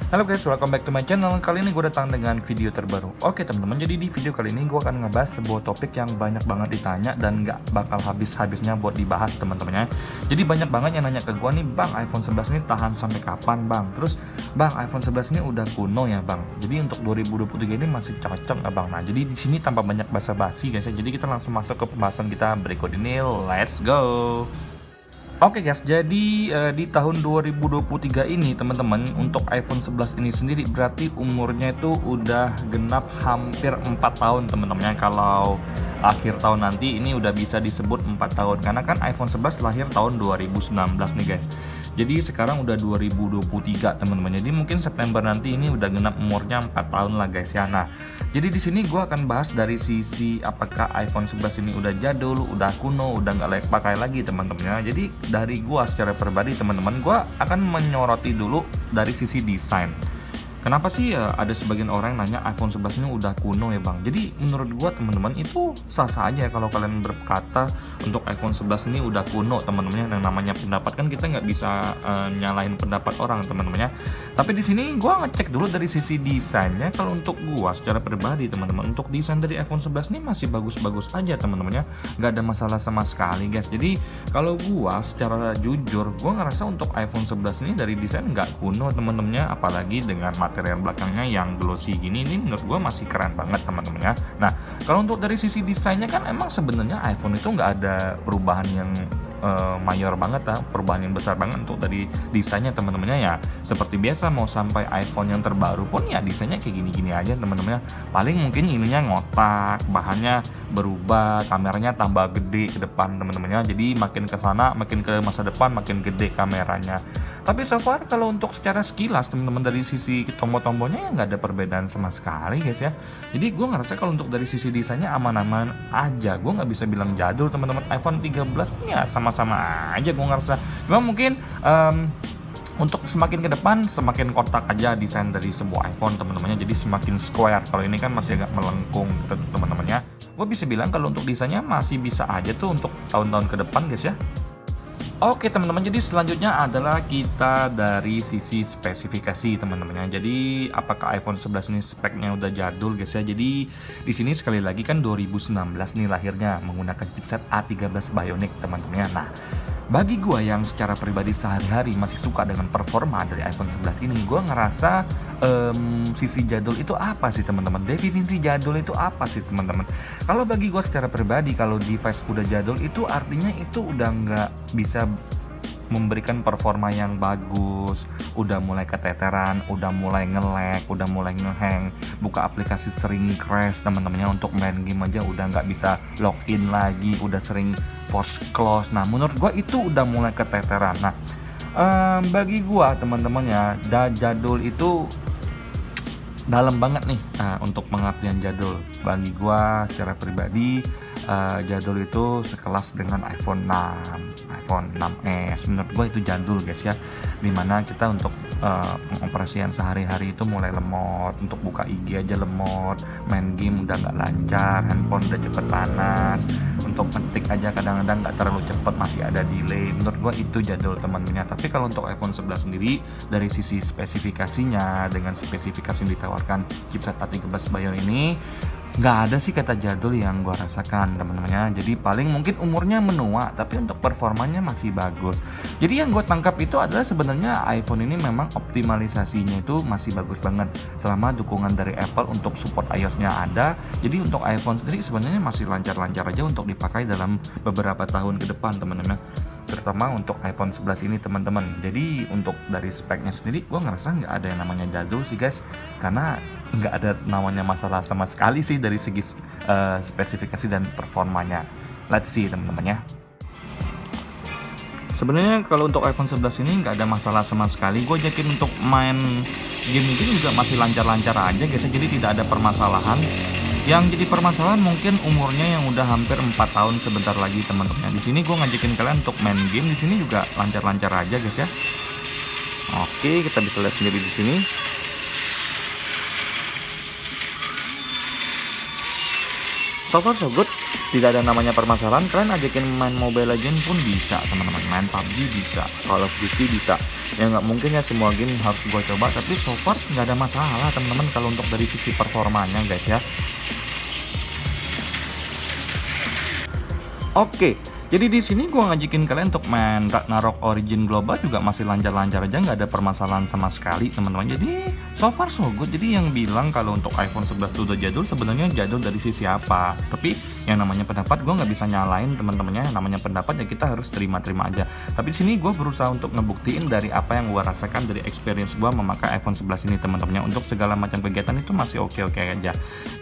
Halo guys, welcome back to my channel. Kali ini gue datang dengan video terbaru. Oke teman-teman, jadi di video kali ini gue akan ngebahas sebuah topik yang banyak banget ditanya dan nggak bakal habis-habisnya buat dibahas teman-temannya. Jadi banyak banget yang nanya ke gue nih, bang, iPhone 11 ini tahan sampai kapan bang? Terus bang, iPhone 11 ini udah kuno ya bang, jadi untuk 2023 ini masih cocok nggak bang? Nah, jadi di sini tanpa banyak basa-basi guys ya, jadi kita langsung masuk ke pembahasan kita berikut ini. Let's go. Oke guys, jadi di tahun 2023 ini teman-teman, untuk iPhone 11 ini sendiri berarti umurnya itu udah genap hampir 4 tahun teman-teman. Kalau akhir tahun nanti ini udah bisa disebut 4 tahun, karena kan iPhone 11 lahir tahun 2019 nih guys. Jadi sekarang udah 2023 teman-teman. Jadi mungkin September nanti ini udah genap umurnya 4 tahun lah guys ya. Nah, jadi di sini gue akan bahas dari sisi apakah iPhone 11 ini udah jadul, udah kuno, udah nggak layak pakai lagi teman-teman. Jadi dari gue secara pribadi teman-teman, gue akan menyoroti dulu dari sisi desain. Kenapa sih ya ada sebagian orang yang nanya iPhone 11 ini udah kuno ya bang? Jadi menurut gua teman-teman itu sah-sah aja kalau kalian berkata untuk iPhone 11 ini udah kuno teman-teman. Yang namanya pendapat kan kita nggak bisa nyalahin pendapat orang teman-teman ya. Tapi di sini gua ngecek dulu dari sisi desainnya. Kalau untuk gua secara pribadi teman-teman, untuk desain dari iPhone 11 ini masih bagus-bagus aja teman-teman ya. Nggak ada masalah sama sekali guys. Jadi kalau gua secara jujur, gua ngerasa untuk iPhone 11 ini dari desain nggak kuno teman-temannya, apalagi dengan material belakangnya yang glossy gini, ini menurut gue masih keren banget teman-teman ya. Nah, kalau untuk dari sisi desainnya kan emang sebenarnya iPhone itu nggak ada perubahan yang mayor banget ya, perubahan yang besar banget untuk dari desainnya teman-temannya ya. Seperti biasa mau sampai iPhone yang terbaru pun ya desainnya kayak gini-gini aja teman-temannya. Paling mungkin ininya ngotak, bahannya berubah, kameranya tambah gede ke depan teman-temannya. Jadi makin ke sana, makin ke masa depan makin gede kameranya. Tapi so far kalau untuk secara sekilas teman-teman dari sisi tombol-tombolnya ya nggak ada perbedaan sama sekali guys ya. Jadi gue ngerasa kalau untuk dari sisi desainnya aman-aman aja. Gue nggak bisa bilang jadul teman-teman. iPhone 13 ya sama-sama aja gue ngerasa. Cuma mungkin untuk semakin ke depan semakin kotak aja desain dari sebuah iPhone teman-temannya. Jadi semakin square. Kalau ini kan masih agak melengkung gitu teman-temannya. Gue bisa bilang kalau untuk desainnya masih bisa aja tuh untuk tahun-tahun ke depan guys ya. Oke teman-teman, jadi selanjutnya adalah kita dari sisi spesifikasi teman-teman. Jadi apakah iPhone 11 ini speknya udah jadul guys ya. Jadi di sini sekali lagi kan 2019 nih lahirnya menggunakan chipset A13 Bionic teman-teman. Nah, bagi gue yang secara pribadi sehari-hari masih suka dengan performa dari iPhone 11 ini, gue ngerasa sisi jadul itu apa sih teman-teman? Definisi jadul itu apa sih teman-teman? Kalau bagi gue secara pribadi, kalau device udah jadul itu artinya itu udah nggak bisa memberikan performa yang bagus, udah mulai keteteran, udah mulai nge-lag, udah mulai nge-hang, buka aplikasi sering crash teman-temannya, untuk main game aja udah nggak bisa login lagi, udah sering force close. Nah menurut gua itu udah mulai keteteran. Nah bagi gua teman-temannya, jadul itu dalam banget nih. Nah, untuk pengertian jadul bagi gua secara pribadi, jadul itu sekelas dengan iPhone 6, iPhone 6s. Menurut gua itu jadul guys ya, dimana kita untuk pengoperasian sehari-hari itu mulai lemot, untuk buka IG aja lemot, main game udah nggak lancar, handphone udah cepet panas, untuk ngetik aja kadang-kadang nggak terlalu cepet, masih ada delay. Menurut gua itu jadul teman-temannya. Tapi kalau untuk iPhone 11 sendiri, dari sisi spesifikasinya, dengan spesifikasi yang ditawarkan chipset A13 Bionic ini, nggak ada sih kata jadul yang gua rasakan teman-temannya. Jadi paling mungkin umurnya menua, tapi untuk performanya masih bagus. Jadi yang gue tangkap itu adalah sebenarnya iPhone ini memang optimalisasinya itu masih bagus banget selama dukungan dari Apple untuk support iOS-nya ada. Jadi untuk iPhone sendiri sebenarnya masih lancar-lancar aja untuk dipakai dalam beberapa tahun ke depan teman-teman, terutama untuk iPhone 11 ini teman-teman. Jadi untuk dari speknya sendiri gue ngerasa nggak ada yang namanya jadul sih guys, karena nggak ada namanya masalah sama sekali sih dari segi spesifikasi dan performanya. Let's see teman-teman ya. Sebenarnya kalau untuk iPhone 11 ini nggak ada masalah sama sekali. Gue yakin untuk main game ini juga masih lancar-lancar aja guys, jadi tidak ada permasalahan. Yang jadi permasalahan mungkin umurnya yang udah hampir 4 tahun sebentar lagi teman-teman. Di sini gue ngajakin kalian untuk main game di sini juga lancar-lancar aja guys ya. Oke, kita bisa lihat sendiri di sini. So far so good, tidak ada namanya permasalahan. Kalian ajakin main Mobile Legends pun bisa teman-teman, main PUBG bisa, Call of Duty bisa. Ya nggak mungkin ya semua game harus gue coba, tapi so far nggak ada masalah teman-teman kalau untuk dari sisi performanya guys ya. Oke, jadi di sini gua ngajakin kalian untuk main Ragnarok Origin Global juga masih lancar-lancar aja, nggak ada permasalahan sama sekali teman-teman. Jadi so far so good. Jadi yang bilang kalau untuk iPhone 11 itu udah jadul, sebenarnya jadul dari sisi apa? Tapi yang namanya pendapat gua nggak bisa nyalain teman-temannya. Yang namanya pendapat ya kita harus terima-terima aja. Tapi di sini gua berusaha untuk ngebuktiin dari apa yang gua rasakan dari experience gua memakai iPhone 11 ini teman-temannya. Untuk segala macam kegiatan itu masih oke-oke aja.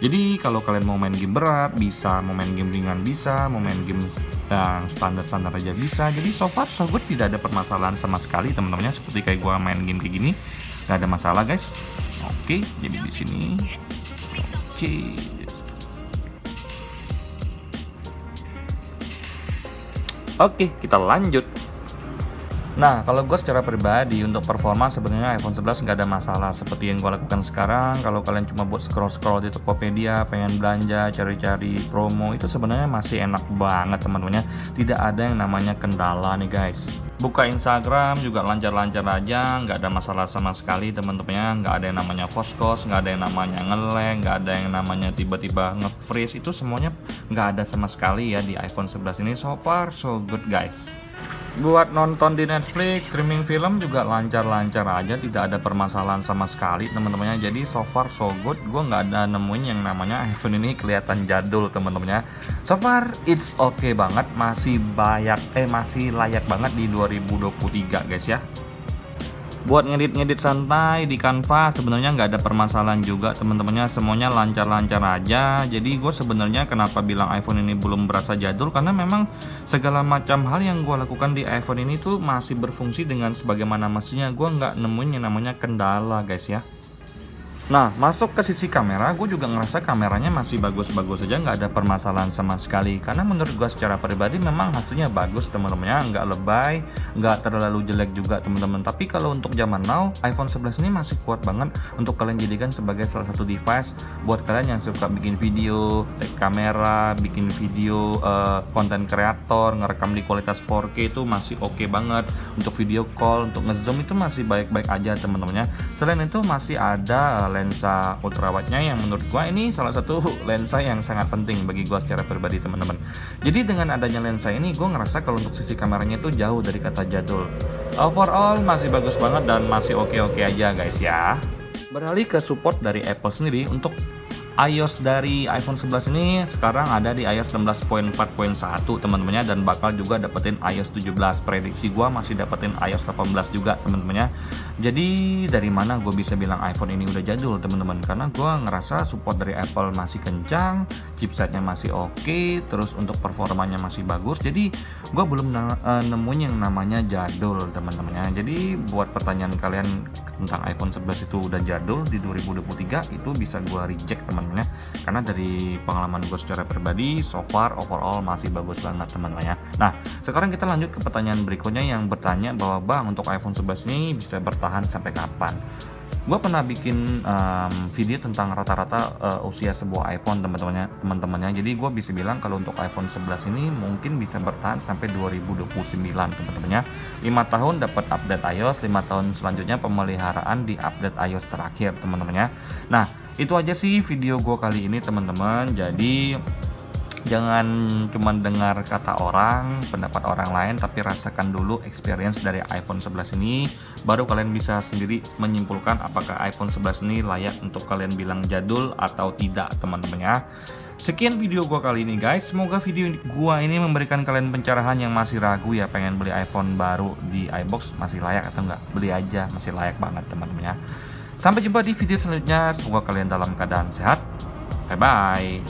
Jadi kalau kalian mau main game berat bisa, mau main game ringan bisa, mau main game yang standar-standar aja bisa. Jadi so far so good, tidak ada permasalahan sama sekali teman-temannya. Seperti kayak gua main game kayak gini, nggak ada masalah guys. Oke, jadi di sini oke. Oke, kita lanjut. Nah, kalau gue secara pribadi untuk performa sebenarnya iPhone 11 nggak ada masalah seperti yang gue lakukan sekarang. Kalau kalian cuma buat scroll-scroll di Tokopedia, pengen belanja, cari-cari promo, itu sebenarnya masih enak banget teman-temannya. Tidak ada yang namanya kendala nih guys. Buka Instagram juga lancar-lancar aja, nggak ada masalah sama sekali teman-temannya. Nggak ada yang namanya post-cost, nggak ada yang namanya nge-lag, nggak ada yang namanya tiba-tiba nge-freeze. Itu semuanya nggak ada sama sekali ya di iPhone 11 ini. So far so good guys. Buat nonton di Netflix, streaming film juga lancar-lancar aja, tidak ada permasalahan sama sekali teman-temannya. Jadi so far so good, gue nggak ada nemuin yang namanya iPhone ini kelihatan jadul teman-temannya. So far it's okay banget, masih layak banget di 2023 guys ya. Buat ngedit-ngedit santai di Canva sebenarnya nggak ada permasalahan juga teman-temannya, semuanya lancar-lancar aja. Jadi gue sebenarnya kenapa bilang iPhone ini belum berasa jadul, karena memang segala macam hal yang gue lakukan di iPhone ini tuh masih berfungsi dengan sebagaimana mestinya. Gue nggak nemuin yang namanya kendala guys ya. Nah, masuk ke sisi kamera, gue juga ngerasa kameranya masih bagus-bagus aja, nggak ada permasalahan sama sekali. Karena menurut gue secara pribadi memang hasilnya bagus teman-temannya, nggak lebay, nggak terlalu jelek juga teman-teman. Tapi kalau untuk zaman now, iPhone 11 ini masih kuat banget untuk kalian jadikan sebagai salah satu device buat kalian yang suka bikin video, take kamera, bikin video, konten kreator, ngerekam di kualitas 4K itu masih oke banget. Untuk video call, untuk ngezoom itu masih baik-baik aja teman-temannya. Selain itu masih ada lensa ultrawide-nya yang menurut gua ini salah satu lensa yang sangat penting bagi gua secara pribadi teman-teman. Jadi dengan adanya lensa ini gua ngerasa kalau untuk sisi kameranya itu jauh dari kata jadul. Overall masih bagus banget dan masih oke-oke aja guys ya. Beralih ke support dari Apple sendiri, untuk iOS dari iPhone 11 ini sekarang ada di iOS 16.4.1 teman-temannya, dan bakal juga dapetin iOS 17. Prediksi gua masih dapetin iOS 18 juga teman-temannya. Jadi dari mana gue bisa bilang iPhone ini udah jadul teman-teman? Karena gue ngerasa support dari Apple masih kencang, chipsetnya masih oke, terus untuk performanya masih bagus. Jadi gue belum nemuin yang namanya jadul teman-temannya. Jadi buat pertanyaan kalian tentang iPhone 11 itu udah jadul di 2023, itu bisa gue reject teman-temannya. Karena dari pengalaman gue secara pribadi, so far overall masih bagus banget teman-temannya. Nah, sekarang kita lanjut ke pertanyaan berikutnya yang bertanya bahwa bang, untuk iPhone 11 ini bisa bertahan sampai kapan? Gue pernah bikin video tentang rata-rata usia sebuah iPhone teman-temannya. Jadi gue bisa bilang kalau untuk iPhone 11 ini mungkin bisa bertahan sampai 2029 teman-temannya. 5 tahun dapat update iOS, 5 tahun selanjutnya pemeliharaan di update iOS terakhir teman-temannya. Nah, itu aja sih video gue kali ini teman-teman. Jadi jangan cuma dengar kata orang, pendapat orang lain, tapi rasakan dulu experience dari iPhone 11 ini, baru kalian bisa sendiri menyimpulkan apakah iPhone 11 ini layak untuk kalian bilang jadul atau tidak teman-teman ya. Sekian video gua kali ini guys, semoga video gua ini memberikan kalian pencerahan yang masih ragu ya pengen beli iPhone baru di iBox, masih layak atau enggak. Beli aja, masih layak banget teman-teman ya. Sampai jumpa di video selanjutnya, semoga kalian dalam keadaan sehat. Bye bye.